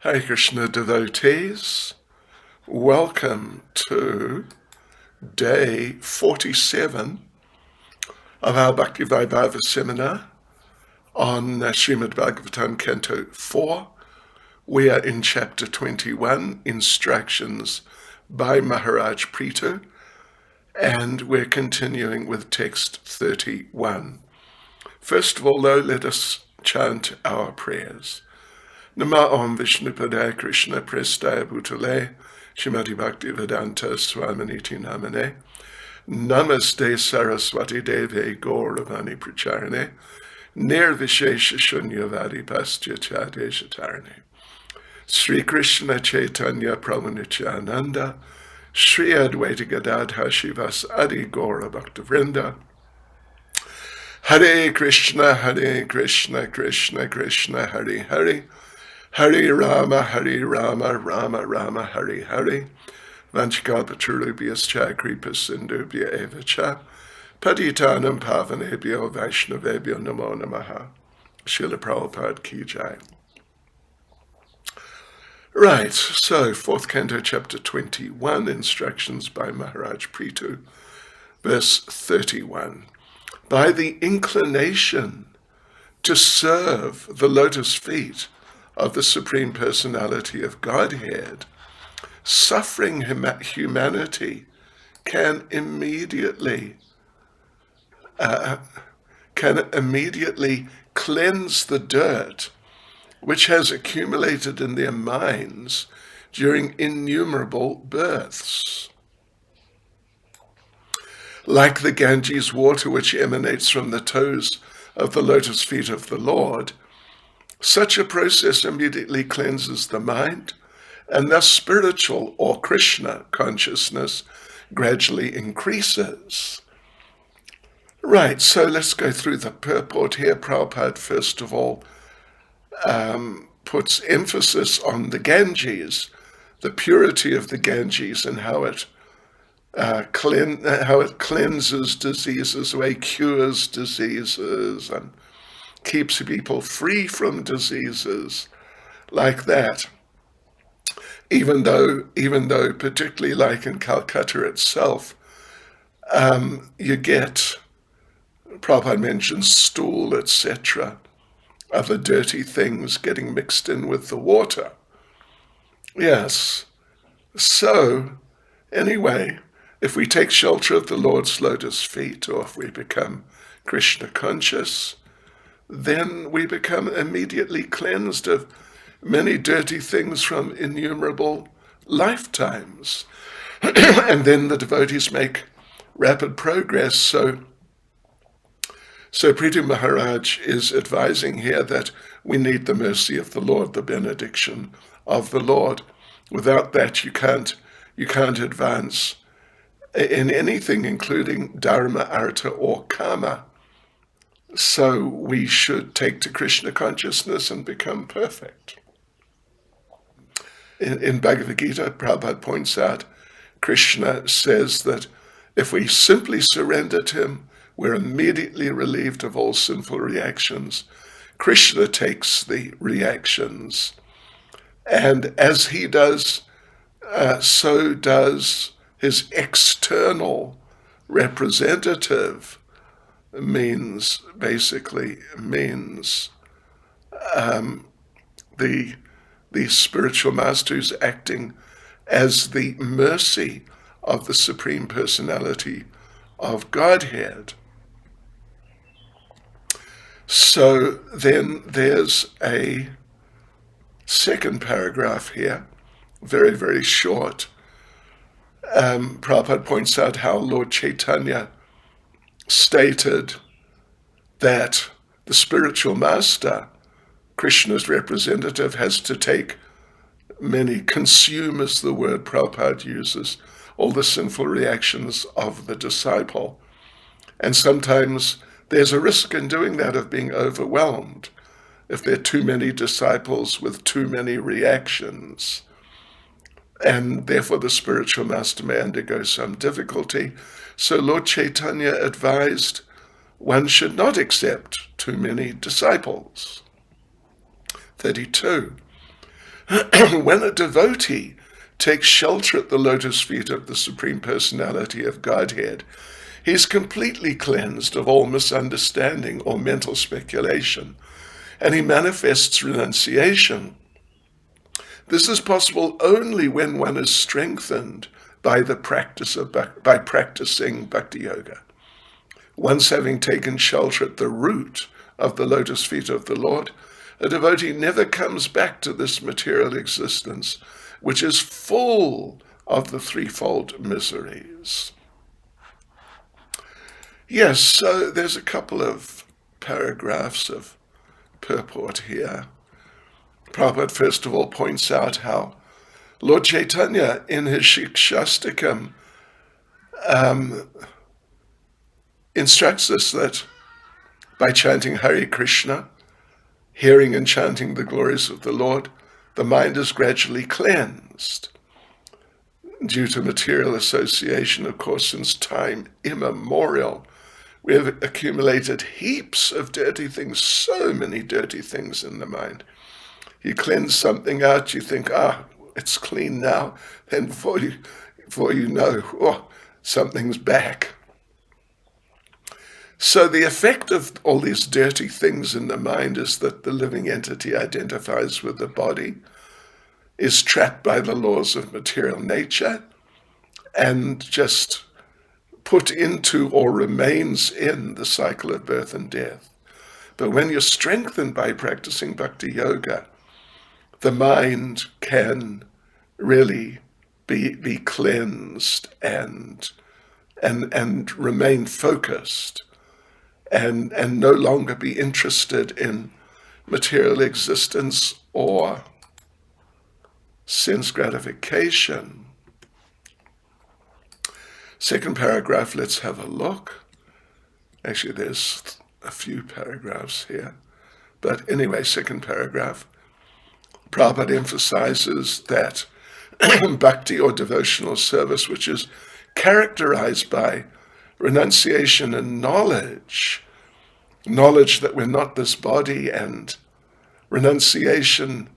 Hare Krishna devotees, welcome to day 47 of our Bhakti Vaibhava seminar on Srimad Bhagavatam Canto 4. We are in chapter 21, Instructions by Maharaj Prithu, and we're continuing with text 31. First of all, though, let us chant our prayers. Nama Om Vishnupadaya Krishna Prestaya Bhutale Shrimati Bhakti Vedanta Swaminiti Namane Namaste Saraswati Deve Gauravani Pracharane Nirvishesha Shunyavadi Pastya Chadeshatarane Sri Krishna Chaitanya Prabhu Nityananda Sri Advaita Gadadha Shivas Adi Gaura Bhakta Vrinda Hare Krishna Krishna Krishna Hare Hare Hare Rama, Rama Rama, Hare Hare. Vanchkalpatarubhyascha kripa sindhubhya eva cha. Patitanam pavanebhyo vaishnavebhyo namo namaha. Srila Prabhupada ki jai. Right, so fourth canto, chapter 21, Instructions by Maharaj Prithu, verse 31. By the inclination to serve the lotus feet of the Supreme Personality of Godhead, suffering humanity can immediately cleanse the dirt which has accumulated in their minds during innumerable births. Like the Ganges water which emanates from the toes of the lotus feet of the Lord, such a process immediately cleanses the mind, and thus spiritual or Krishna consciousness gradually increases. Right, so let's go through the purport here. Prabhupada, first of all, puts emphasis on the Ganges, the purity of the Ganges, and how it cleanses diseases away, cures diseases, and keeps people free from diseases like that. Even though particularly like in Calcutta itself, you get, Prabhupada mentions stool, etc., other dirty things getting mixed in with the water. Yes. So, anyway, if we take shelter of the Lord's lotus feet, or if we become Krishna conscious, then we become immediately cleansed of many dirty things from innumerable lifetimes. And then the devotees make rapid progress. So Prithu Maharaj is advising here that we need the mercy of the Lord, the benediction of the Lord. Without that, you can't advance in anything, including dharma, artha, or karma. So we should take to Krishna consciousness and become perfect. In Bhagavad Gita, Prabhupada points out, Krishna says that if we simply surrender to him, we're immediately relieved of all sinful reactions. Krishna takes the reactions, and as he does, so does his external representative, means the spiritual master who's acting as the mercy of the Supreme Personality of Godhead. So then there's a second paragraph here, very, very short. Prabhupada points out how Lord Chaitanya stated that the spiritual master, Krishna's representative, has to consume is the word Prabhupada uses, all the sinful reactions of the disciple. And sometimes there's a risk in doing that of being overwhelmed if there are too many disciples with too many reactions. And therefore the spiritual master may undergo some difficulty. So Lord Chaitanya advised one should not accept too many disciples. 32. When a devotee takes shelter at the lotus feet of the Supreme Personality of Godhead, he is completely cleansed of all misunderstanding or mental speculation, and he manifests renunciation. This is possible only when one is strengthened by by practicing Bhakti Yoga. Once having taken shelter at the root of the lotus feet of the Lord, a devotee never comes back to this material existence, which is full of the threefold miseries. Yes, so there's a couple of paragraphs of purport here. Prabhupada first of all points out how Lord Chaitanya in his Shikshastakam instructs us that by chanting Hare Krishna, hearing and chanting the glories of the Lord, the mind is gradually cleansed. Due to material association, of course, since time immemorial, we have accumulated heaps of dirty things, so many dirty things in the mind. You cleanse something out, you think, it's clean now. Then before you know, something's back. So the effect of all these dirty things in the mind is that the living entity identifies with the body, is trapped by the laws of material nature, and just put into or remains in the cycle of birth and death. But when you're strengthened by practicing Bhakti Yoga, the mind can really be cleansed and remain focused and no longer be interested in material existence or sense gratification. Second paragraph, let's have a look. Actually, there's a few paragraphs here. But anyway, second paragraph. Prabhupada emphasizes that bhakti or devotional service, which is characterized by renunciation and knowledge that we're not this body, and renunciation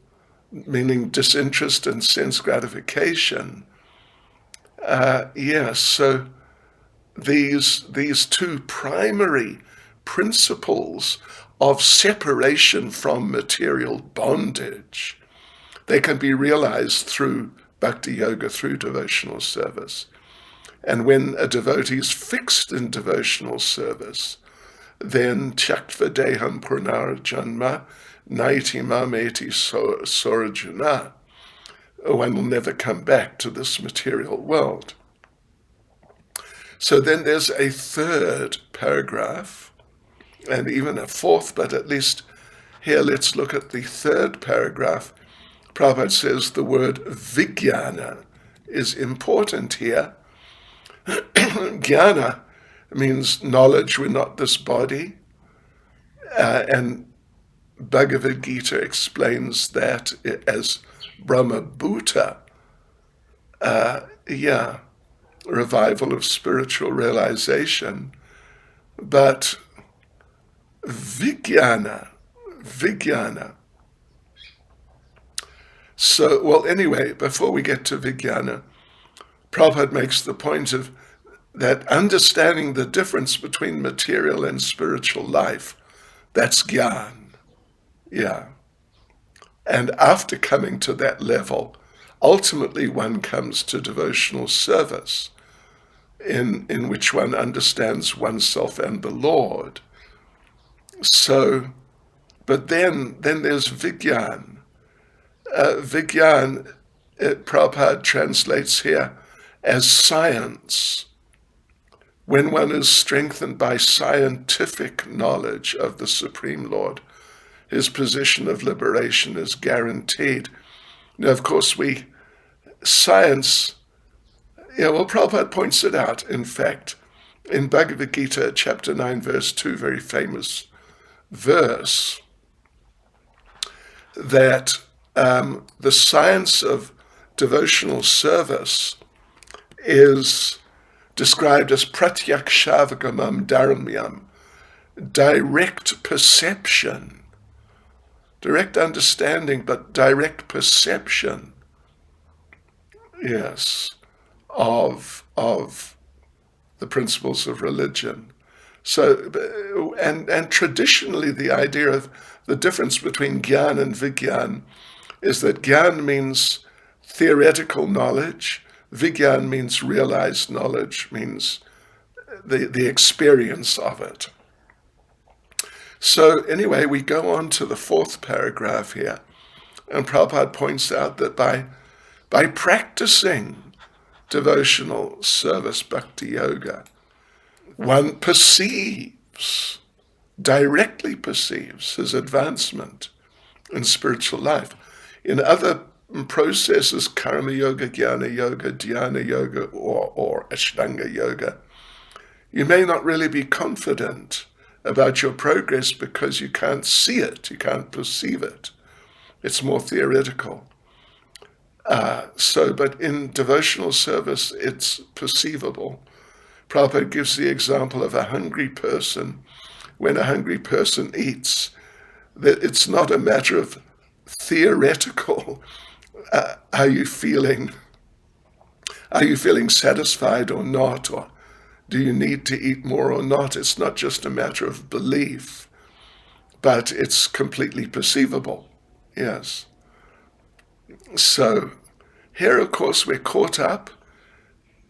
meaning disinterest and sense gratification. So these two primary principles of separation from material bondage, they can be realized through Bhakti Yoga, through devotional service. And when a devotee is fixed in devotional service, then tyaktva deham purnarjanma naiti mameti sorajana, one will never come back to this material world. So then there's a third paragraph, and even a fourth, but at least here let's look at the third paragraph. Prabhupada says the word vijnana is important here. Jnana means knowledge, we're not this body, and Bhagavad Gita explains that as Brahma Bhuta, revival of spiritual realization. But vijnana. So, well, anyway, before we get to vijnana, Prabhupada makes the point of that understanding the difference between material and spiritual life, that's jnana. Yeah. And after coming to that level, ultimately one comes to devotional service, in which one understands oneself and the Lord. So, but then there's vijnana. Vijnana, Prabhupada translates here as science. When one is strengthened by scientific knowledge of the Supreme Lord, his position of liberation is guaranteed. Now, of course, science, Prabhupada points it out, in fact, in Bhagavad Gita, chapter 9, verse 2, very famous verse, that the science of devotional service is described as pratyakshavgamam dharmyam, direct perception direct understanding, but direct perception, yes, of the principles of religion. So, and traditionally, the idea of the difference between Gyan and Vigyan is that Gyan means theoretical knowledge, Vigyan means realized knowledge, means the experience of it. So anyway, we go on to the fourth paragraph here, and Prabhupada points out that by practicing devotional service bhakti yoga, one directly perceives his advancement in spiritual life. In other processes, karma yoga, jnana yoga, dhyana yoga, or ashtanga yoga, you may not really be confident about your progress because you can't see it, you can't perceive it. It's more theoretical. But in devotional service, it's perceivable. Prabhupada gives the example of a hungry person. When a hungry person eats, that it's not a matter of theoretical, are you feeling satisfied or not, or do you need to eat more or not? It's not just a matter of belief, but it's completely perceivable. Yes. So here, of course, we're caught up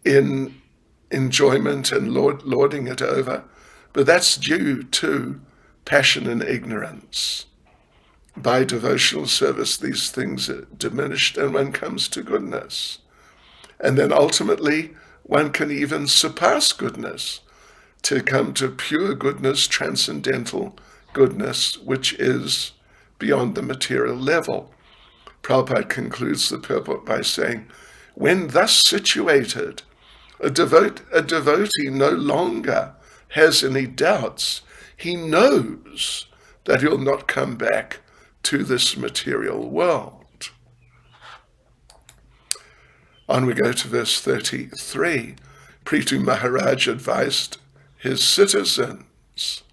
in enjoyment and lording it over, but that's due to passion and ignorance. By devotional service, these things are diminished and one comes to goodness. And then ultimately, one can even surpass goodness to come to pure goodness, transcendental goodness, which is beyond the material level. Prabhupada concludes the purport by saying, when thus situated, a devotee no longer has any doubts. He knows that he'll not come back to this material world. On we go to verse 33. Prithu Maharaj advised his citizens,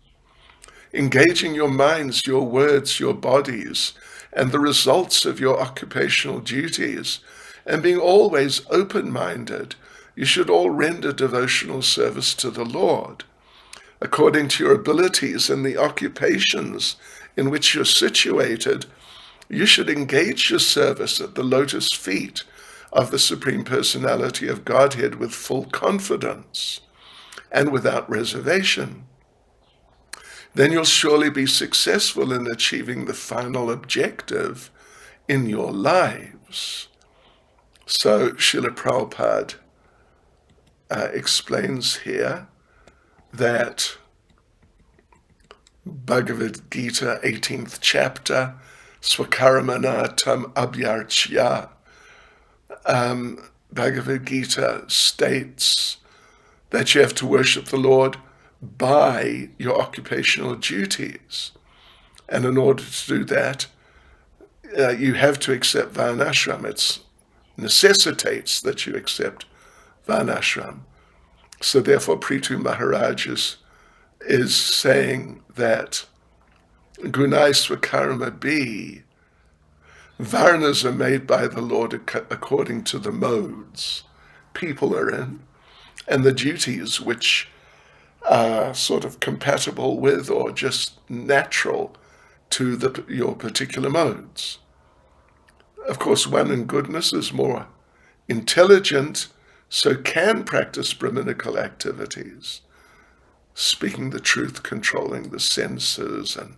engaging your minds, your words, your bodies, and the results of your occupational duties, and being always open-minded, you should all render devotional service to the Lord. According to your abilities and the occupations in which you're situated, you should engage your service at the lotus feet of the Supreme Personality of Godhead with full confidence and without reservation. Then you'll surely be successful in achieving the final objective in your lives. So Srila Prabhupada explains here that Bhagavad Gita, 18th chapter, Swakaramana tam abhyarchya. Bhagavad Gita states that you have to worship the Lord by your occupational duties. And in order to do that, you have to accept varnashram. It necessitates that you accept varnashram. So therefore, Prithu Maharaj is saying that Gunai Swakarma be, varnas are made by the Lord according to the modes people are in, and the duties which are sort of compatible with or just natural to your particular modes. Of course, one in goodness is more intelligent, so can practice Brahminical activities, speaking the truth, controlling the senses and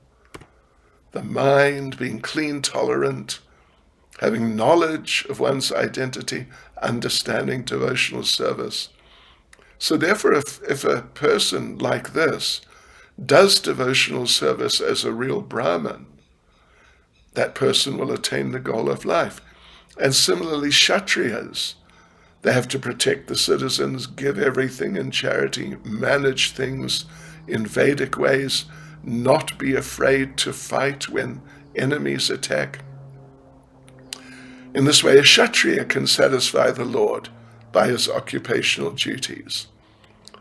the mind, being clean, tolerant, having knowledge of one's identity, understanding devotional service. So therefore, if a person like this does devotional service as a real Brahmin, that person will attain the goal of life. And similarly, Kshatriyas, they have to protect the citizens, give everything in charity, manage things in Vedic ways, not be afraid to fight when enemies attack. In this way, a Kshatriya can satisfy the Lord by his occupational duties.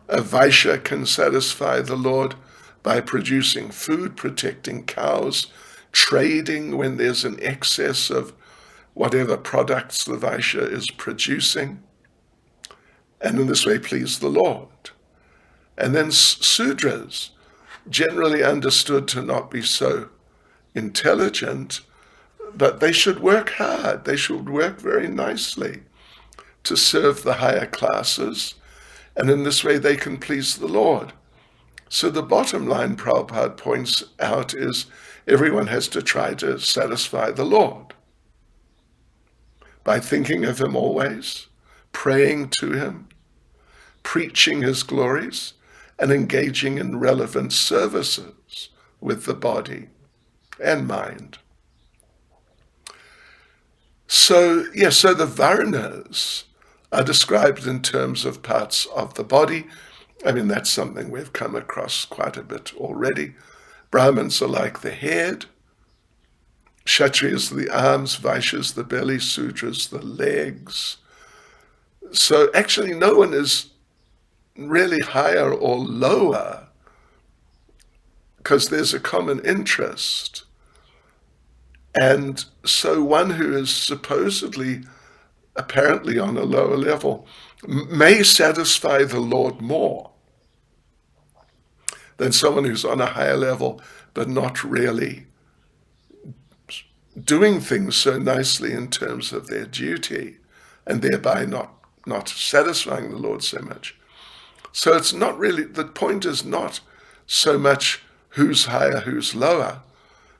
A Vaishya can satisfy the Lord by producing food, protecting cows, trading when there's an excess of whatever products the Vaishya is producing, and in this way please the Lord. And then Sudras, generally understood to not be so intelligent, but they should work hard, they should work very nicely to serve the higher classes, and in this way they can please the Lord. So the bottom line Prabhupada points out is everyone has to try to satisfy the Lord by thinking of him always, praying to him, preaching his glories, and engaging in relevant services with the body and mind. So the Varnas are described in terms of parts of the body. I mean, that's something we've come across quite a bit already. Brahmins are like the head, Kshatriyas the arms, Vaishyas the belly, Sudras the legs. So actually no one is really higher or lower because there's a common interest. And so one who is supposedly, apparently on a lower level, may satisfy the Lord more than someone who's on a higher level, but not really doing things so nicely in terms of their duty, and thereby not satisfying the Lord so much. So it's not really, the point is not so much who's higher, who's lower.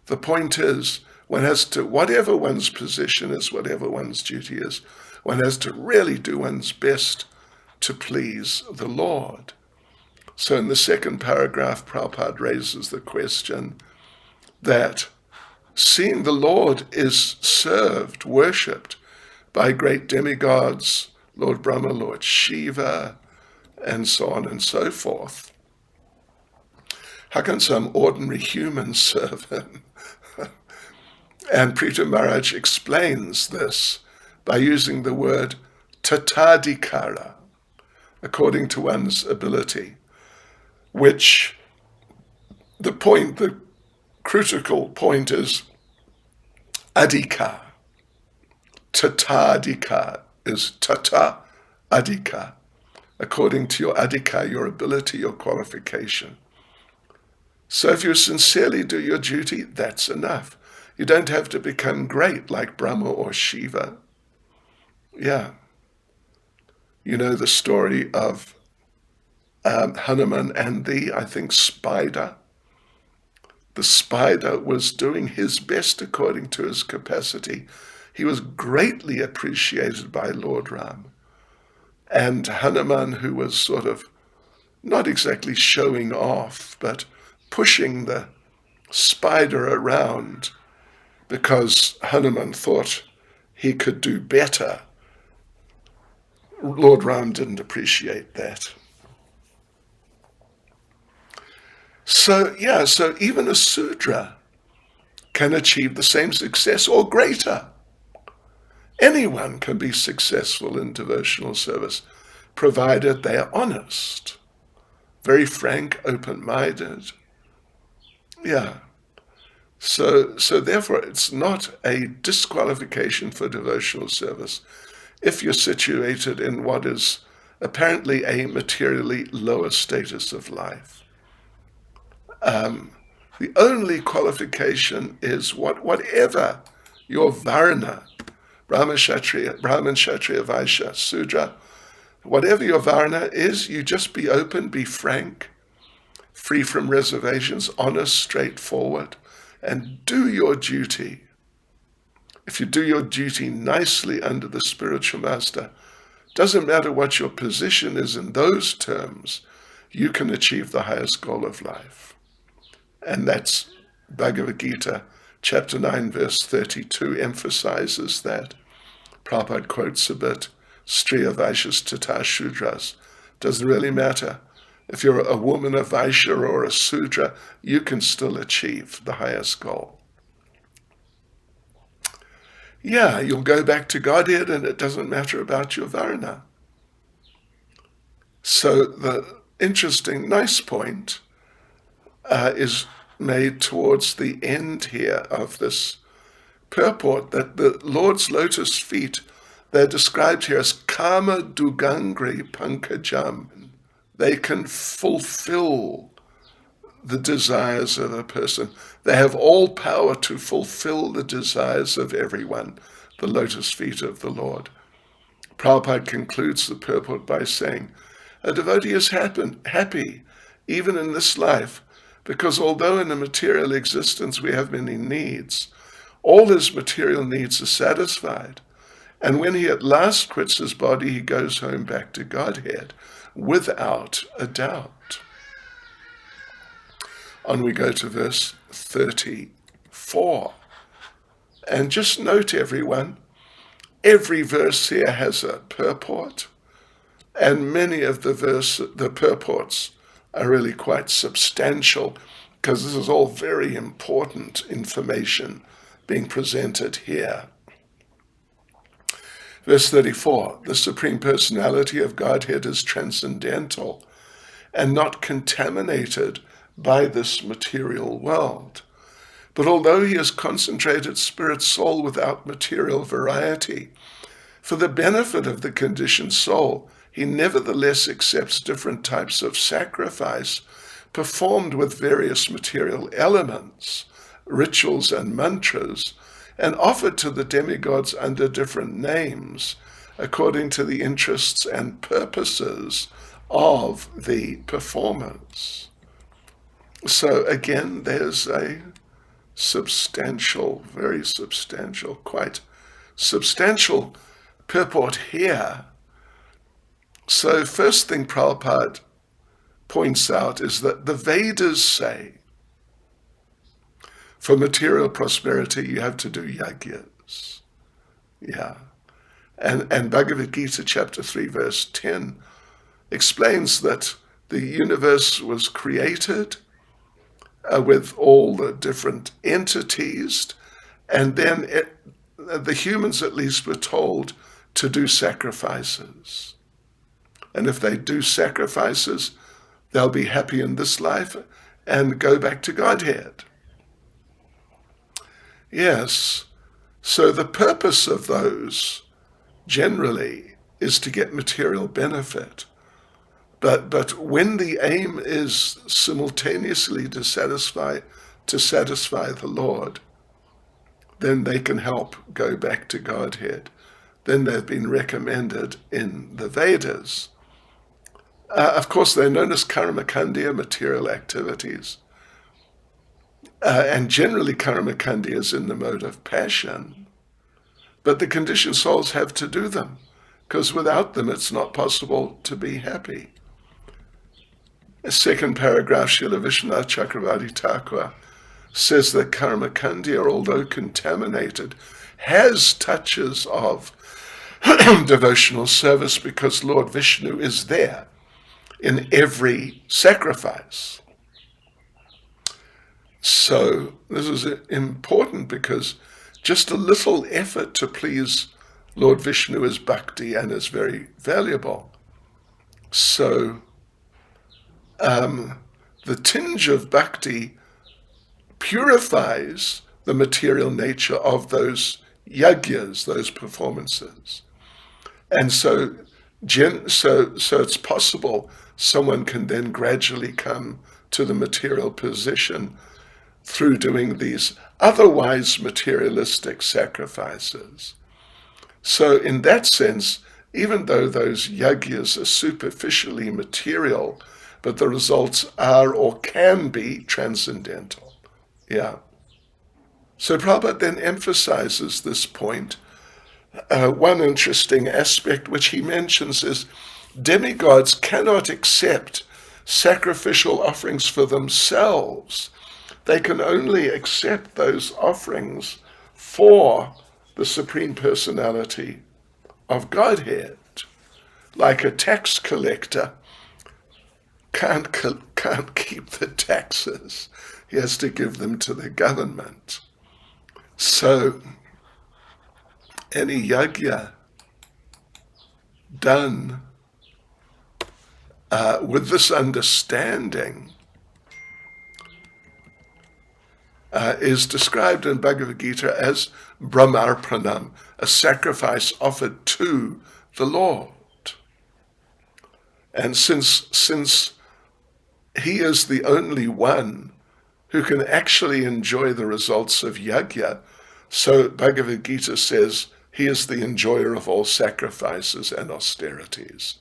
The point is, one has to, whatever one's position is, whatever one's duty is, one has to really do one's best to please the Lord. So in the second paragraph, Prabhupada raises the question that seeing the Lord is served, worshipped by great demigods, Lord Brahma, Lord Shiva, and so on and so forth. How can some ordinary human serve him? And Prita Maharaj explains this by using the word tatadikara, according to one's ability, which the critical point is adhika. Tatadika is tata adhika, according to your adhika, your ability, your qualification. So if you sincerely do your duty, that's enough. You don't have to become great like Brahma or Shiva. Yeah. You know the story of Hanuman and the, I think, spider. The spider was doing his best according to his capacity. He was greatly appreciated by Lord Ram. And Hanuman, who was sort of not exactly showing off, but pushing the spider around because Hanuman thought he could do better. Lord Ram didn't appreciate that. So even a Sudra can achieve the same success or greater. Anyone can be successful in devotional service, provided they are honest, very frank, open-minded. Yeah. So therefore, it's not a disqualification for devotional service if you're situated in what is apparently a materially lower status of life. The only qualification is whatever your varna, Brahman, Kshatriya, Vaishya, Sudra, whatever your varna is, you just be open, be frank, free from reservations, honest, straightforward, and do your duty. If you do your duty nicely under the spiritual master, doesn't matter what your position is in those terms, you can achieve the highest goal of life. And that's Bhagavad Gita, chapter 9, verse 32, emphasizes that. Prabhupada quotes a bit, Striya Vaishyas Tata Shudras. Doesn't really matter. If you're a woman, a Vaishya, or a Sudra, you can still achieve the highest goal. Yeah, you'll go back to Godhead and it doesn't matter about your Varna. So the interesting, nice point is made towards the end here of this purport, that the Lord's lotus feet, they're described here as kama dugangri pankajam. They can fulfill the desires of a person. They have all power to fulfill the desires of everyone, the lotus feet of the Lord. Prabhupada concludes the purport by saying, a devotee is happy even in this life, because although in a material existence we have many needs, all his material needs are satisfied. And when he at last quits his body, he goes home back to Godhead, without a doubt. On we go to verse 34. And just note, everyone, every verse here has a purport, and many of the purports are really quite substantial, because this is all very important information being presented here. Verse 34, the Supreme Personality of Godhead is transcendental and not contaminated by this material world. But although he is concentrated spirit soul without material variety, for the benefit of the conditioned soul, he nevertheless accepts different types of sacrifice performed with various material elements, rituals and mantras, and offered to the demigods under different names, according to the interests and purposes of the performance. So again, there's a substantial, very substantial, quite substantial purport here. So first thing Prabhupada points out is that the Vedas say for material prosperity you have to do yagyas. Yeah. And Bhagavad Gita chapter 3 verse 10 explains that the universe was created with all the different entities, and then the humans at least were told to do sacrifices. And if they do sacrifices, they'll be happy in this life and go back to Godhead. Yes, so the purpose of those generally is to get material benefit. But when the aim is simultaneously to satisfy the Lord, then they can help go back to Godhead. Then they've been recommended in the Vedas. Of course, they're known as karmakandya, material activities. And generally karmakandya is in the mode of passion. But the conditioned souls have to do them, because without them it's not possible to be happy. The second paragraph, Srila Vishwanath Chakravarti Thakur says that karmakandya, although contaminated, has touches of devotional service, because Lord Vishnu is there in every sacrifice. So this is important, because just a little effort to please Lord Vishnu is bhakti and is very valuable. So the tinge of bhakti purifies the material nature of those yagyas, those performances. And so it's possible someone can then gradually come to the material position through doing these otherwise materialistic sacrifices. So in that sense, even though those yagyas are superficially material, but the results are or can be transcendental. Yeah. So Prabhupada then emphasizes this point. One interesting aspect which he mentions is demigods cannot accept sacrificial offerings for themselves. They can only accept those offerings for the Supreme Personality of Godhead. Like a tax collector can't keep the taxes. He has to give them to the government. So any yajna done with this understanding is described in Bhagavad Gita as Brahmarpanam, a sacrifice offered to the Lord. And since he is the only one who can actually enjoy the results of yajna, so Bhagavad Gita says he is the enjoyer of all sacrifices and austerities.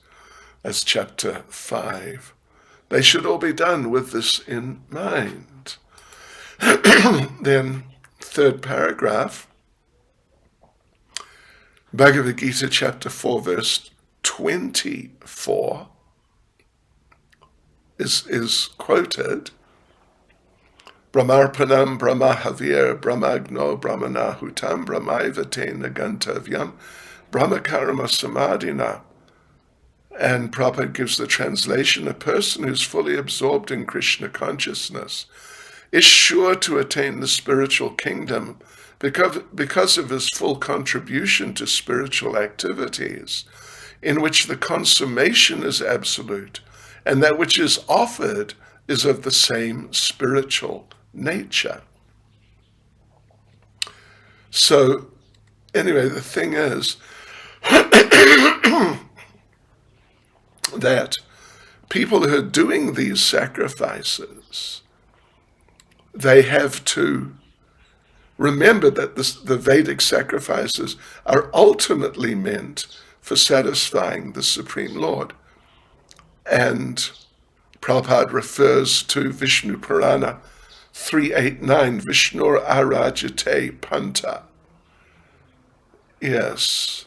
That's chapter 5. They should all be done with this in mind. Then, third paragraph, Bhagavad Gita chapter 4, verse 24 is quoted. Brahmarpanam Brahmahavir Brahmagno Brahmanahutam Brahmaivate Nagantavyam Brahmakarma Samadhina. And Prabhupada gives the translation: a person who's fully absorbed in Krishna consciousness is sure to attain the spiritual kingdom because of his full contribution to spiritual activities, in which the consummation is absolute, and that which is offered is of the same spiritual nature. So, anyway, the thing is that people who are doing these sacrifices, they have to remember that the Vedic sacrifices are ultimately meant for satisfying the Supreme Lord. And Prabhupada refers to Vishnu Purana 389, Vishnur Arajate Panta. Yes.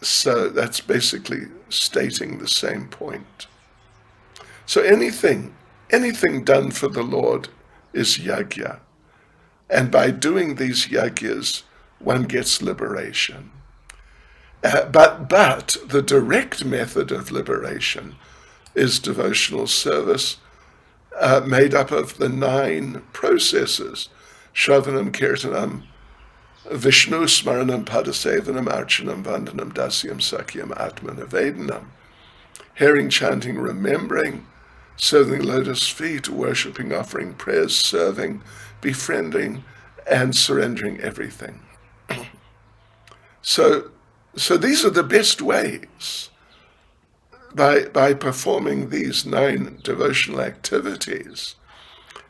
So that's basically stating the same point. So anything done for the Lord is yajna. And by doing these yajnas, one gets liberation. But the direct method of liberation is devotional service, made up of the 9 processes: Shravanam, Kirtanam, Vishnu, Smaranam, Padasevanam, Archanam, Vandanam, Dasyam, Sakyam, Atmanavedanam. Hearing, chanting, remembering, serving lotus feet, worshipping, offering prayers, serving, befriending, and surrendering everything. So these are the best ways. By performing these 9 devotional activities,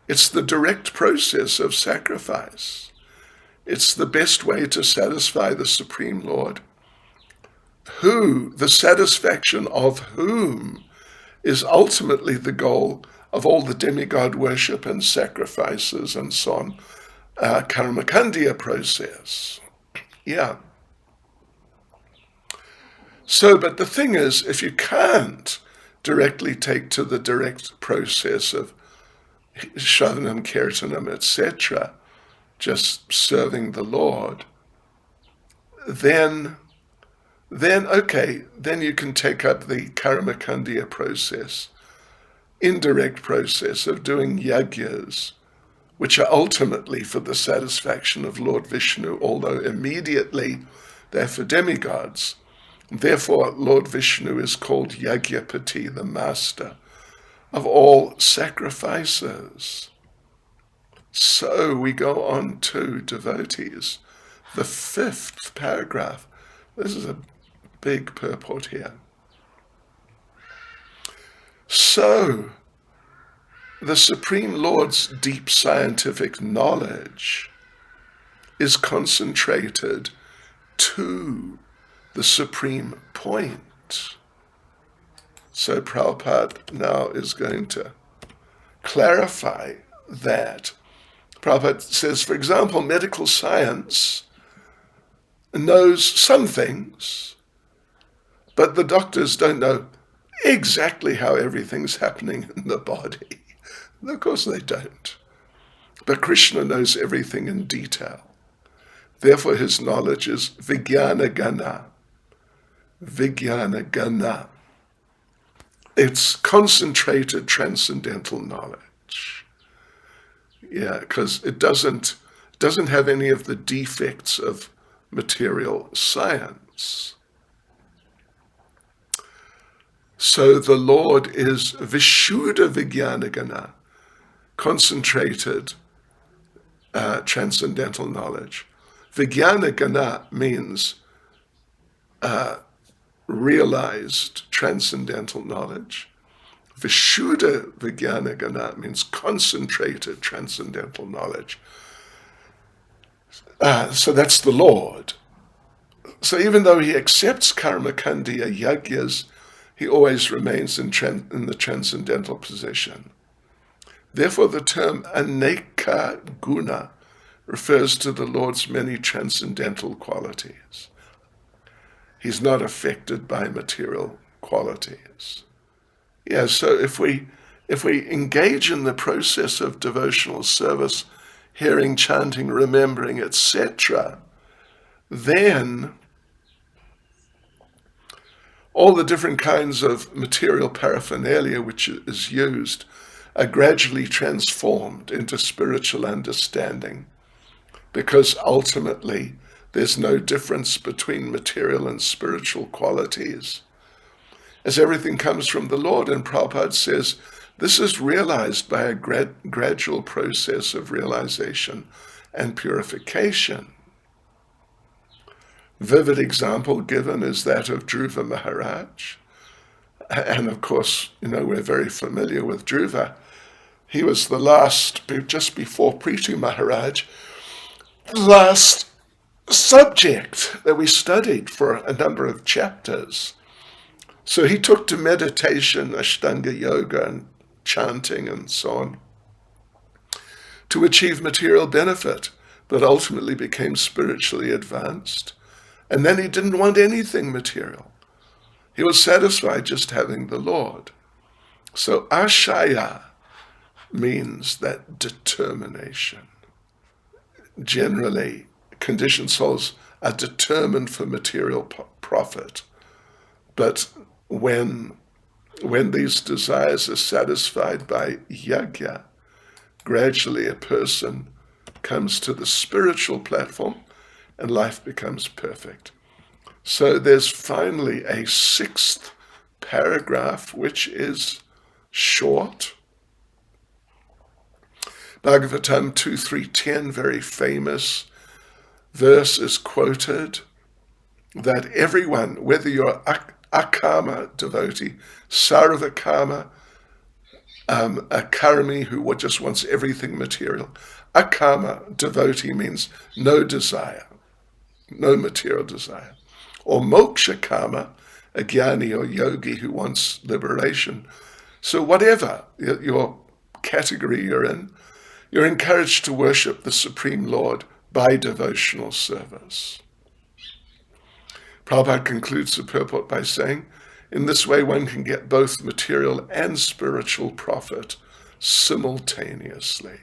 it's the direct process of sacrifice. It's the best way to satisfy the Supreme Lord, the satisfaction of whom is ultimately the goal of all the demigod worship and sacrifices and so on, karmakandya process. Yeah. So, but the thing is, if you can't directly take to the direct process of Shravanam, Kirtanam, etc., just serving the Lord, then you can take up the karmakandya process, indirect process of doing yajnas, which are ultimately for the satisfaction of Lord Vishnu, although immediately they're for demigods. Therefore, Lord Vishnu is called Yajnapati, the master of all sacrifices. So we go on to devotees. The 5th paragraph. This is a big purport here. So, the Supreme Lord's deep scientific knowledge is concentrated to the supreme point. So Prabhupada now is going to clarify that. Prabhupada says, for example, medical science knows some things, but the doctors don't know exactly how everything's happening in the body. Of course they don't. But Krishna knows everything in detail. Therefore his knowledge is Vijnana Gana. Vijnana Gana. It's concentrated transcendental knowledge. Yeah, because it doesn't have any of the defects of material science. So the Lord is Vishuddha Vijnana Gana, concentrated transcendental knowledge. Vijnana Gana means realized transcendental knowledge. Vishuddha Vijnana Gana means concentrated transcendental knowledge. So that's the Lord. So even though he accepts karmakandiya yagyas, he always remains in the transcendental position. Therefore, the term aneka guna refers to the Lord's many transcendental qualities. He's not affected by material qualities. Yeah, so if we engage in the process of devotional service, hearing, chanting, remembering, etc., then all the different kinds of material paraphernalia which is used are gradually transformed into spiritual understanding, because ultimately there's no difference between material and spiritual qualities, as everything comes from the Lord. And Prabhupada says this is realized by a gradual process of realization and purification. Vivid example given is that of Dhruva Maharaj. And of course, we're very familiar with Dhruva. He was the last, just before Prithu Maharaj, the last subject that we studied for a number of chapters. So he took to meditation, Ashtanga yoga, and chanting and so on to achieve material benefit, but ultimately became spiritually advanced. And then he didn't want anything material. He was satisfied just having the Lord. So ashaya means that determination. Generally, conditioned souls are determined for material profit. But when these desires are satisfied by yajna, gradually a person comes to the spiritual platform and life becomes perfect. So there's finally a 6th paragraph, which is short. Bhagavatam 2.3.10, very famous verse, is quoted that everyone, whether you're akama devotee, sarvakama, a karmi who just wants everything material, akama devotee means no desire, no material desire, or moksha kama, a jnani or yogi who wants liberation. So whatever your category you're in, you're encouraged to worship the Supreme Lord by devotional service. Prabhupada concludes the purport by saying, in this way one can get both material and spiritual profit simultaneously.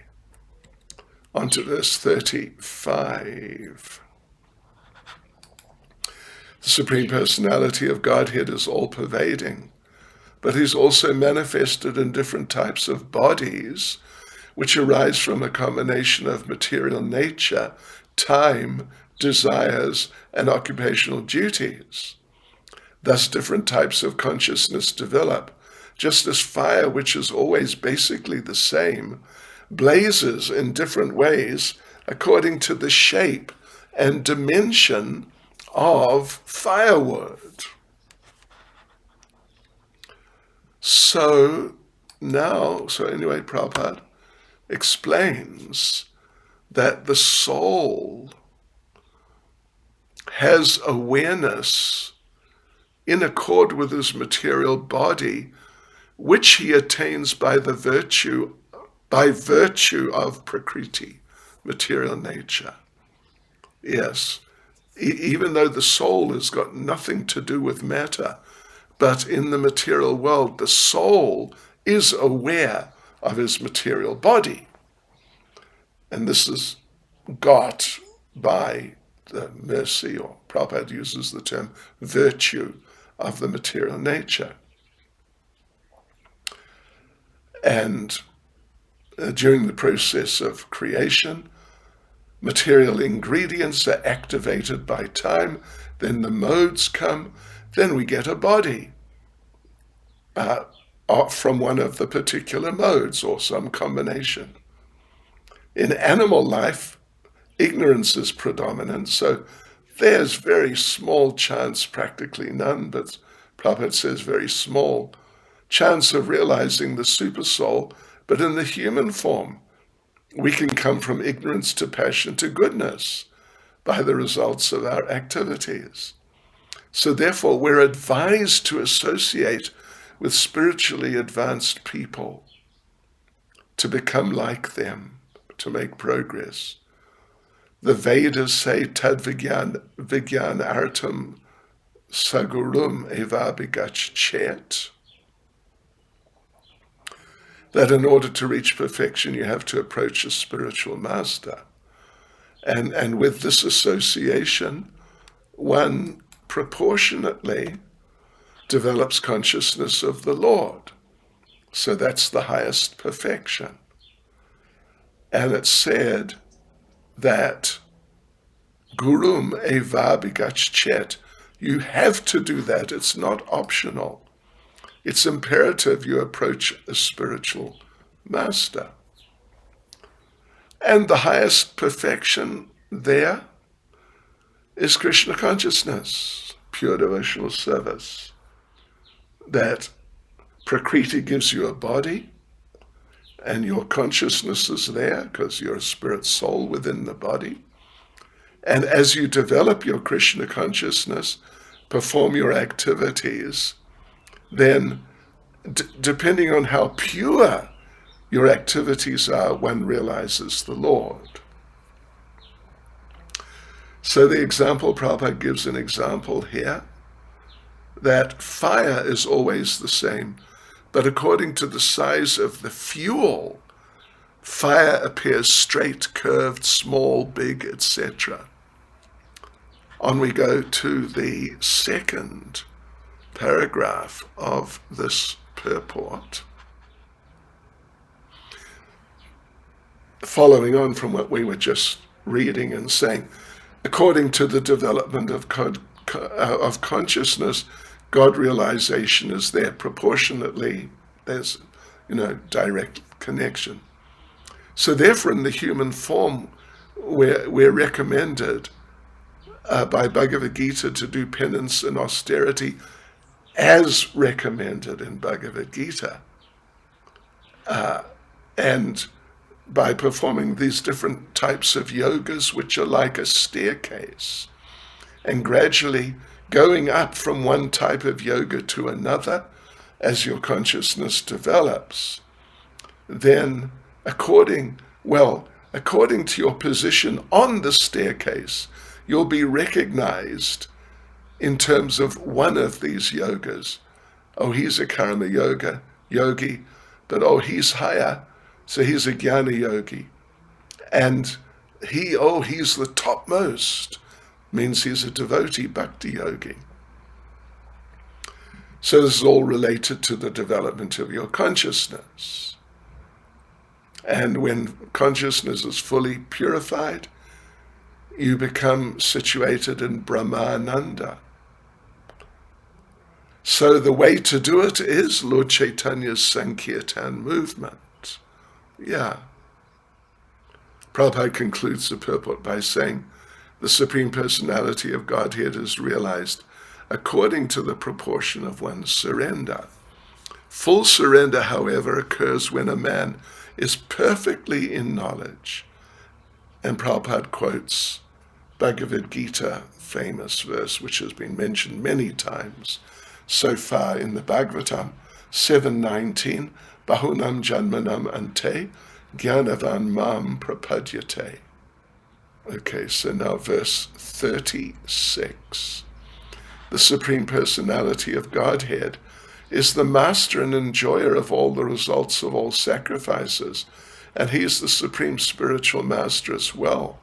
On to verse 35. The Supreme Personality of Godhead is all-pervading, but he's also manifested in different types of bodies, which arise from a combination of material nature, time, desires, and occupational duties. Thus, different types of consciousness develop, just as fire, which is always basically the same, blazes in different ways according to the shape and dimension of firewood. So anyway, Prabhupada explains that the soul has awareness in accord with his material body, which he attains by virtue of prakriti, material nature. Yes, even though the soul has got nothing to do with matter, but in the material world, the soul is aware of his material body. And this is got by the mercy, or Prabhupada uses the term virtue, of the material nature. And during the process of creation, material ingredients are activated by time, then the modes come, then we get a body from one of the particular modes or some combination. In animal life, ignorance is predominant. So there's very small chance, practically none, but Prabhupada says very small chance of realizing the super soul. But in the human form, we can come from ignorance to passion to goodness by the results of our activities. So therefore, we're advised to associate with spiritually advanced people, to become like them, to make progress. The Vedas say, Tad Vigyan Artam Sagurum Evabhigachet, that in order to reach perfection, you have to approach a spiritual master. And with this association, one proportionately develops consciousness of the Lord. So that's the highest perfection. And it's said that Gurum Evabhigachet, you have to do that. It's not optional. It's imperative you approach a spiritual master. And the highest perfection there is Krishna consciousness, pure devotional service. That Prakriti gives you a body, and your consciousness is there because you're a spirit soul within the body. And as you develop your Krishna consciousness, perform your activities, then depending on how pure your activities are, one realizes the Lord. So the example, Prabhupada gives an example here, that fire is always the same, but according to the size of the fuel, fire appears straight, curved, small, big, etc. On we go to the second paragraph of this purport. Following on from what we were just reading and saying, according to the development of consciousness, God realization is there proportionately. There's, direct connection. So therefore, in the human form, we're recommended by Bhagavad Gita to do penance and austerity as recommended in Bhagavad Gita. And by performing these different types of yogas, which are like a staircase, and gradually going up from one type of yoga to another as your consciousness develops, then according to your position on the staircase, you'll be recognized in terms of one of these yogas. Oh, he's a karma yogi, but he's higher, so he's a jnana yogi. And he's the topmost, means he's a devotee bhakti yogi. So this is all related to the development of your consciousness. And when consciousness is fully purified, you become situated in Brahmananda. So the way to do it is Lord Chaitanya's Sankirtan movement. Yeah. Prabhupada concludes the purport by saying, the Supreme Personality of Godhead is realized according to the proportion of one's surrender. Full surrender, however, occurs when a man is perfectly in knowledge. And Prabhupada quotes Bhagavad Gita, famous verse, which has been mentioned many times so far in the Bhagavatam, 7:19, Bahunam Janmanam Ante, Jnanavan Mam Prapadyate. Okay, so now verse 36. The Supreme Personality of Godhead is the master and enjoyer of all the results of all sacrifices, and he is the Supreme Spiritual Master as well.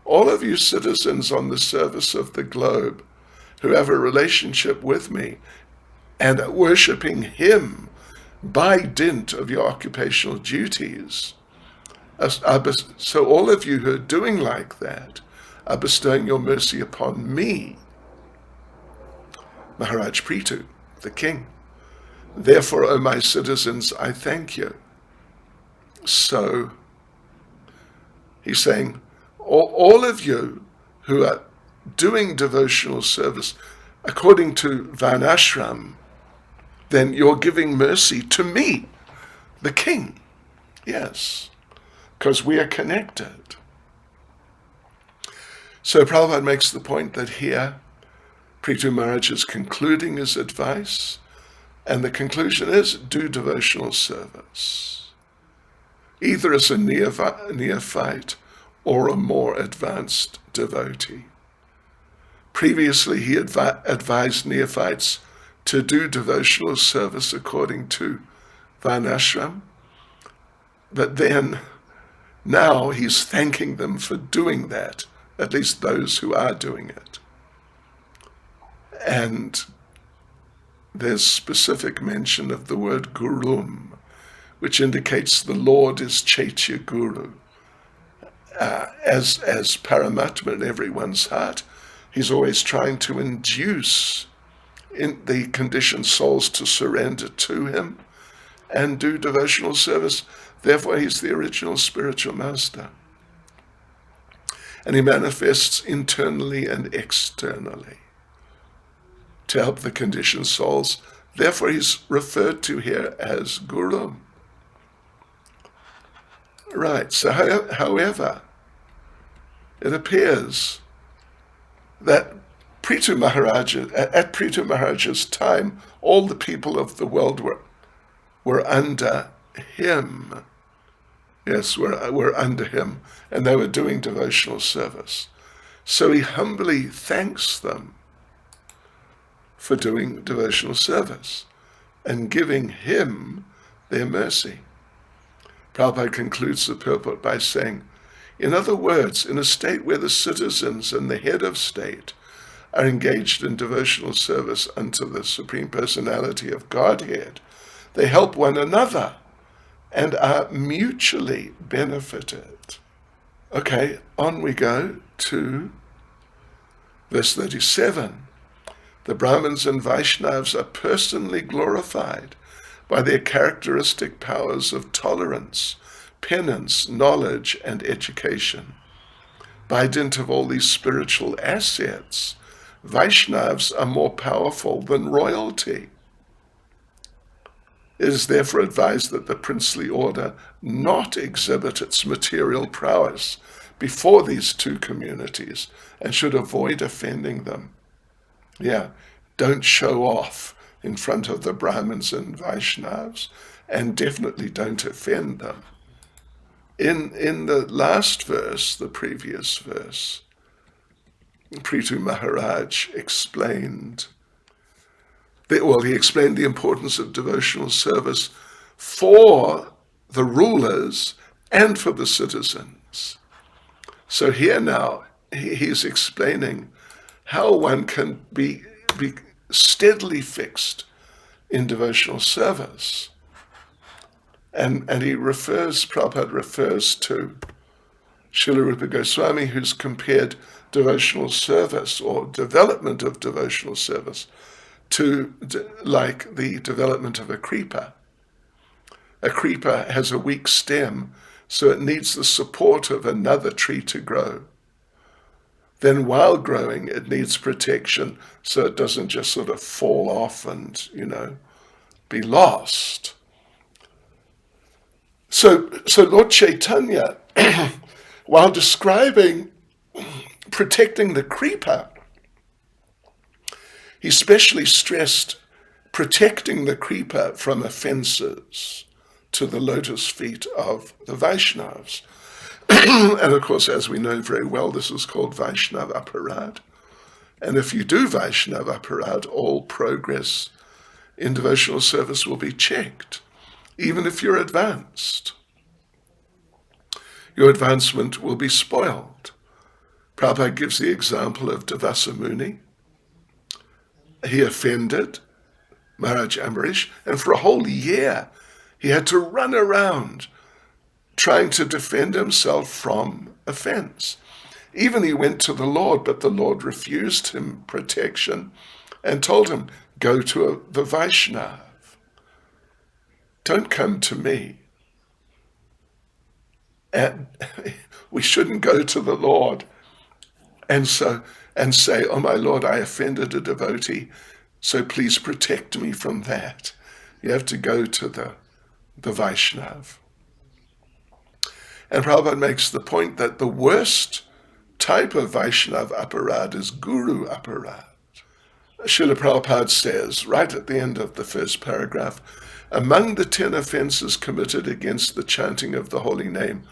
All of you citizens on the surface of the globe who have a relationship with me and are worshipping him by dint of your occupational duties, so all of you who are doing like that are bestowing your mercy upon me, Maharaj Prithu, the king. Therefore, O my citizens, I thank you. So he's saying, all of you who are doing devotional service according to Varnashram, then you're giving mercy to me, the king. Yes, because we are connected. So Prabhupada makes the point that here, Prithu Maharaj is concluding his advice, and the conclusion is, do devotional service, either as a neophyte or a more advanced devotee. Previously, he advised neophytes to do devotional service according to Varnashram, but then now he's thanking them for doing that, at least those who are doing it. And there's specific mention of the word gurum, which indicates the Lord is Chaitya Guru. As Paramatma in everyone's heart, he's always trying to induce in the conditioned souls to surrender to him and do devotional service. Therefore, he's the original spiritual master. And he manifests internally and externally to help the conditioned souls. Therefore, he's referred to here as Guru. Right, so however, it appears that at Prithu Maharaj's time, all the people of the world were under him. Yes, were under him, and they were doing devotional service. So he humbly thanks them for doing devotional service and giving him their mercy. Prabhupada concludes the purport by saying, in other words, in a state where the citizens and the head of state are engaged in devotional service unto the Supreme Personality of Godhead, they help one another and are mutually benefited. Okay, on we go to verse 37. The Brahmins and Vaishnavas are personally glorified by their characteristic powers of tolerance, penance, knowledge, and education. By dint of all these spiritual assets, Vaishnavas are more powerful than royalty. It is therefore advised that the princely order not exhibit its material prowess before these two communities and should avoid offending them. Yeah, don't show off in front of the Brahmins and Vaishnavas, and definitely don't offend them. In the last verse, the previous verse, Prithu Maharaj explained he explained the importance of devotional service for the rulers and for the citizens. So here now, he's explaining how one can be steadily fixed in devotional service. And Prabhupada refers to Srila Rupa Goswami, who's compared devotional service or development of devotional service to like the development of a creeper. A creeper has a weak stem, so it needs the support of another tree to grow. Then while growing, it needs protection so it doesn't just sort of fall off and, be lost. So Lord Chaitanya, while describing protecting the creeper, he specially stressed protecting the creeper from offenses to the lotus feet of the Vaishnavas. And of course, as we know very well, this is called Vaishnava Aparad. And if you do Vaishnava Aparad, all progress in devotional service will be checked, even if you're advanced. Your advancement will be spoiled. Prabhupada gives the example of Devasa Muni. He offended Maharaj Ambarish, and for a whole year he had to run around trying to defend himself from offense. Even he went to the Lord, but the Lord refused him protection and told him, go to the Vaishnav. Don't come to me. And We shouldn't go to the Lord and say, "Oh my Lord, I offended a devotee, so please protect me from that." You have to go to the Vaishnav. And Prabhupada makes the point that the worst type of Vaishnav aparad is Guru aparad. Srila Prabhupada says, right at the end of the first paragraph, among the 10 offenses committed against the chanting of the holy name,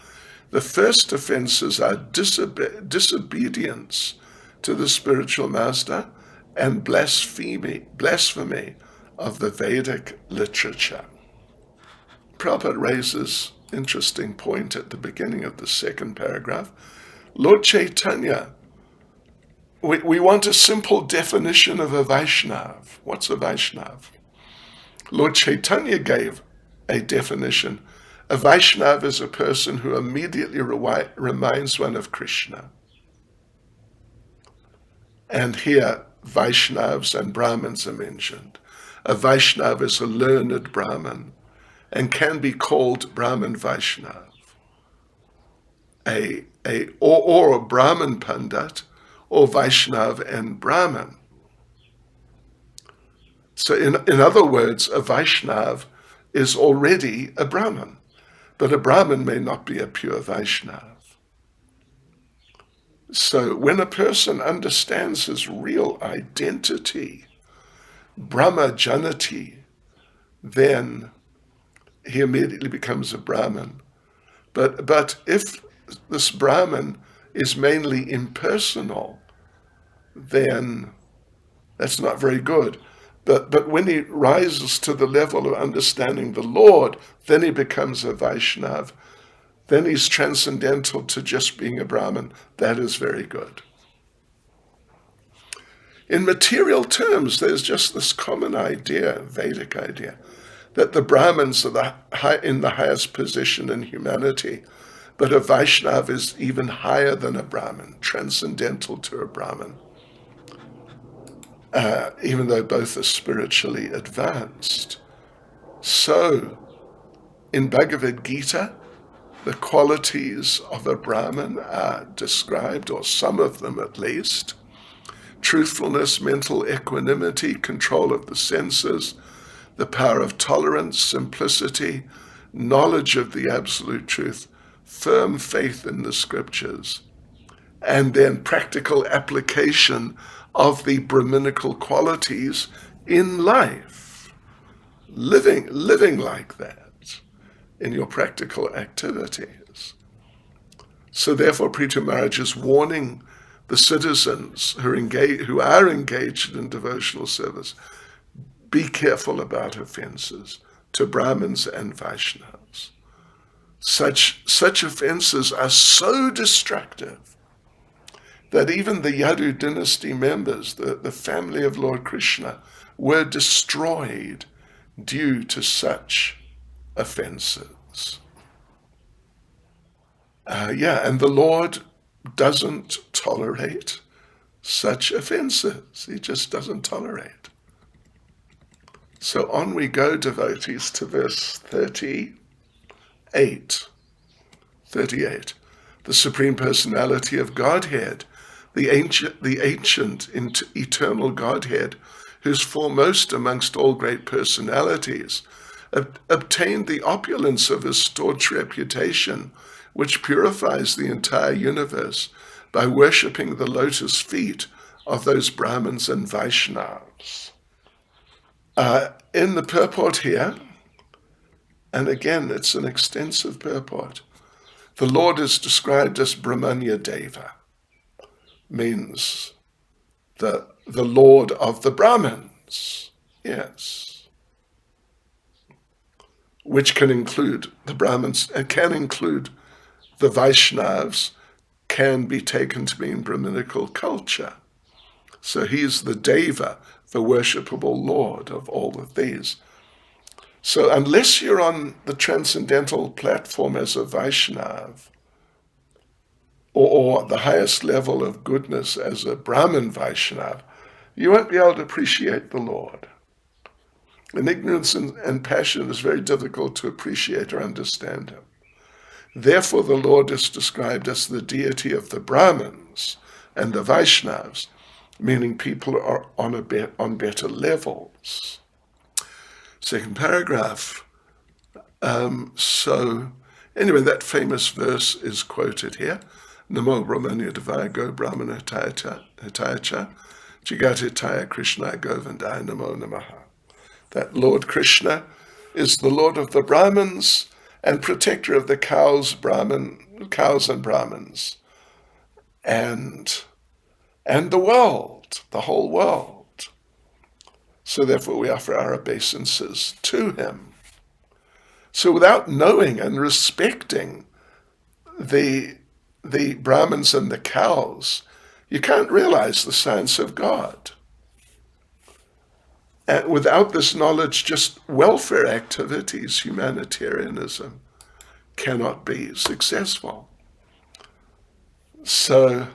the first offenses are disobedience to the spiritual master and blasphemy of the Vedic literature. Prabhupada raises an interesting point at the beginning of the second paragraph. Lord Chaitanya, we want a simple definition of a Vaishnav. What's a Vaishnav? Lord Chaitanya gave a definition. A Vaishnav is a person who immediately reminds one of Krishna. And here, Vaishnavas and Brahmins are mentioned. A Vaishnav is a learned Brahmin and can be called Brahmin Vaishnav. Or a Brahmin Pandit, or Vaishnav and Brahmin. So in other words, a Vaishnav is already a Brahmin, but a Brahmin may not be a pure Vaishnav. So when a person understands his real identity, Brahma Janati, then he immediately becomes a Brahmin. But if this Brahmin is mainly impersonal, then that's not very good. But when he rises to the level of understanding the Lord, then he becomes a Vaishnav. Then he's transcendental to just being a Brahmin. That is very good. In material terms, there's just this common idea, Vedic idea, that the Brahmins are in the highest position in humanity, but a Vaishnav is even higher than a Brahmin, transcendental to a Brahmin, even though both are spiritually advanced. So, in Bhagavad Gita, the qualities of a Brahmin are described, or some of them at least: truthfulness, mental equanimity, control of the senses, the power of tolerance, simplicity, knowledge of the absolute truth, firm faith in the scriptures, and then practical application of the Brahminical qualities in life, living like that in your practical activities. So therefore, Prithu Maharaj is warning the citizens who are engaged in devotional service, be careful about offenses to Brahmins and Vaishnavas. Such offenses are so destructive that even the Yadu dynasty members, the family of Lord Krishna, were destroyed due to such offenses. And the Lord doesn't tolerate such offenses. He just doesn't tolerate. So on we go, devotees, to verse 38. The Supreme Personality of Godhead, the ancient eternal Godhead, who's foremost amongst all great personalities, obtained the opulence of his staunch reputation, which purifies the entire universe, by worshipping the lotus feet of those Brahmins and Vaishnavas. In the purport here, and again, it's an extensive purport, the Lord is described as Brahmanya Deva, means the Lord of the Brahmins, yes, which can include the Brahmins, and can include the Vaishnavas, can be taken to mean Brahminical culture. So he's the Deva, the worshipable Lord of all of these. So unless you're on the transcendental platform as a Vaishnav, or the highest level of goodness as a Brahmin Vaishnav, you won't be able to appreciate the Lord. In ignorance and passion, it's very difficult to appreciate or understand him. Therefore the Lord is described as the deity of the Brahmins and the Vaishnavas, meaning people are on better levels. Second paragraph. So anyway, that famous verse is quoted here. Namo Brahmanya Devaya Go Brahmana Hitayacha Jagatitaya Krishna Govindaya Namo Namaha. That Lord Krishna is the Lord of the Brahmins and protector of the cows and Brahmins, and the world, the whole world. So therefore we offer our obeisances to him. So without knowing and respecting the Brahmins and the cows, you can't realize the science of God. And without this knowledge, just welfare activities, humanitarianism, cannot be successful. So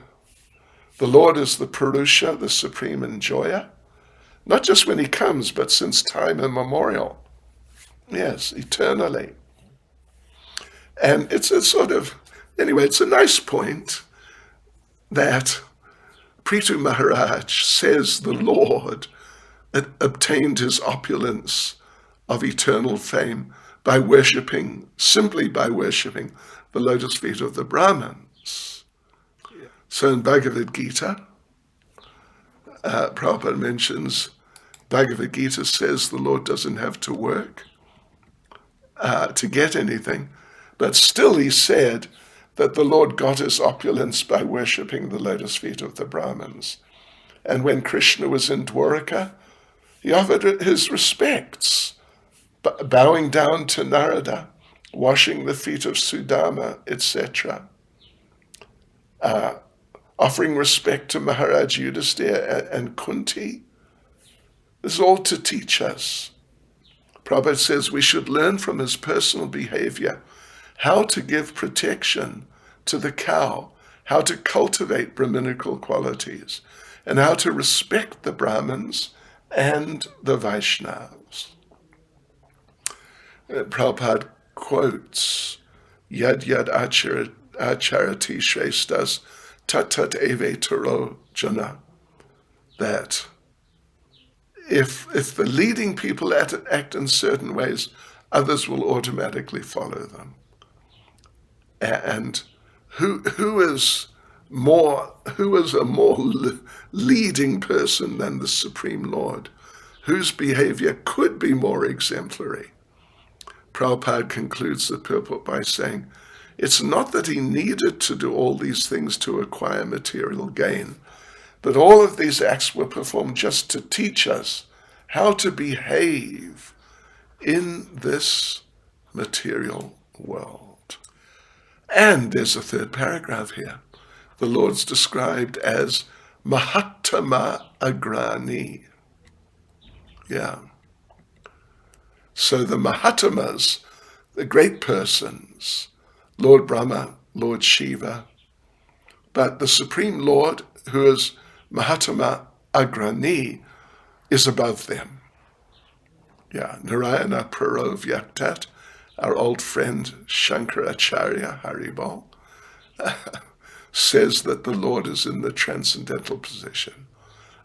the Lord is the Purusha, the supreme enjoyer, not just when he comes, but since time immemorial. Yes, eternally. And it's a sort of, anyway, it's a nice point that Prithu Maharaj says the Lord obtained his opulence of eternal fame simply by worshipping the lotus feet of the Brahmins. So in Bhagavad Gita, Prabhupada mentions, Bhagavad Gita says the Lord doesn't have to work to get anything, but still he said that the Lord got his opulence by worshipping the lotus feet of the Brahmins. And when Krishna was in Dwaraka, he offered his respects, bowing down to Narada, washing the feet of Sudama, etc., offering respect to Maharaj Yudhisthira and Kunti. This is all to teach us. Prabhupada says we should learn from his personal behavior how to give protection to the cow, how to cultivate Brahminical qualities, and how to respect the Brahmins and the Vaishnavas. Prabhupada quotes, Yad yad acharati shrestas tat tat eve taro jana, that if the leading people act in certain ways, others will automatically follow them. And who is a more leading person than the Supreme Lord, whose behavior could be more exemplary? Prabhupada concludes the purport by saying, it's not that he needed to do all these things to acquire material gain, but all of these acts were performed just to teach us how to behave in this material world. And there's a third paragraph here. The Lord's described as Mahatma Agrani. Yeah. So the Mahatmas, the great persons, Lord Brahma, Lord Shiva, but the Supreme Lord, who is Mahatma Agrani, is above them. Yeah, Narayana Paro Vyaktat, our old friend Shankaracharya Haribol, says that the Lord is in the transcendental position,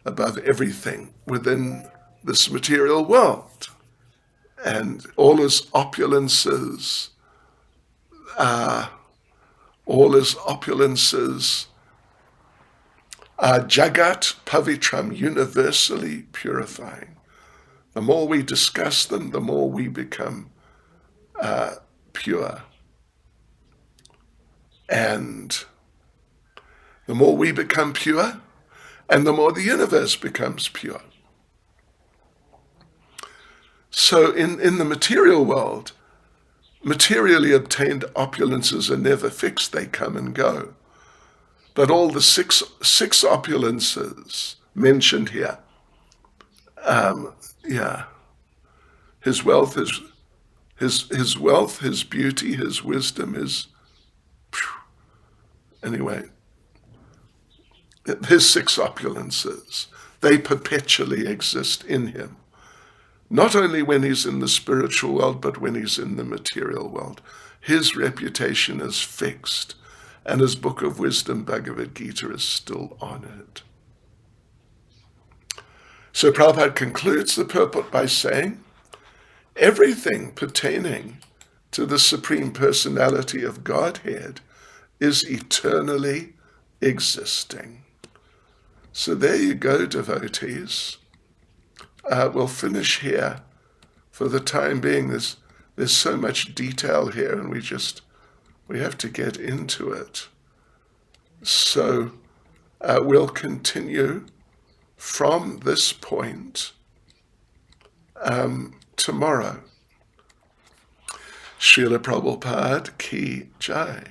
above everything within this material world. And all his opulences are Jagat Pavitram, universally purifying. The more we discuss them, the more we become pure. And the more we become pure, and the more the universe becomes pure. So in the material world, materially obtained opulences are never fixed, they come and go. But all the six opulences mentioned here, his wealth, his wealth, his beauty, his wisdom, his six opulences, they perpetually exist in him. Not only when he's in the spiritual world, but when he's in the material world. his reputation is fixed, and his book of wisdom, Bhagavad Gita, is still honored. So Prabhupada concludes the purport by saying, everything pertaining to the Supreme Personality of Godhead is eternally existing. So there you go, devotees. We'll finish here for the time being. There's so much detail here, and we have to get into it. So we'll continue from this point tomorrow. Srila Prabhupada ki jai.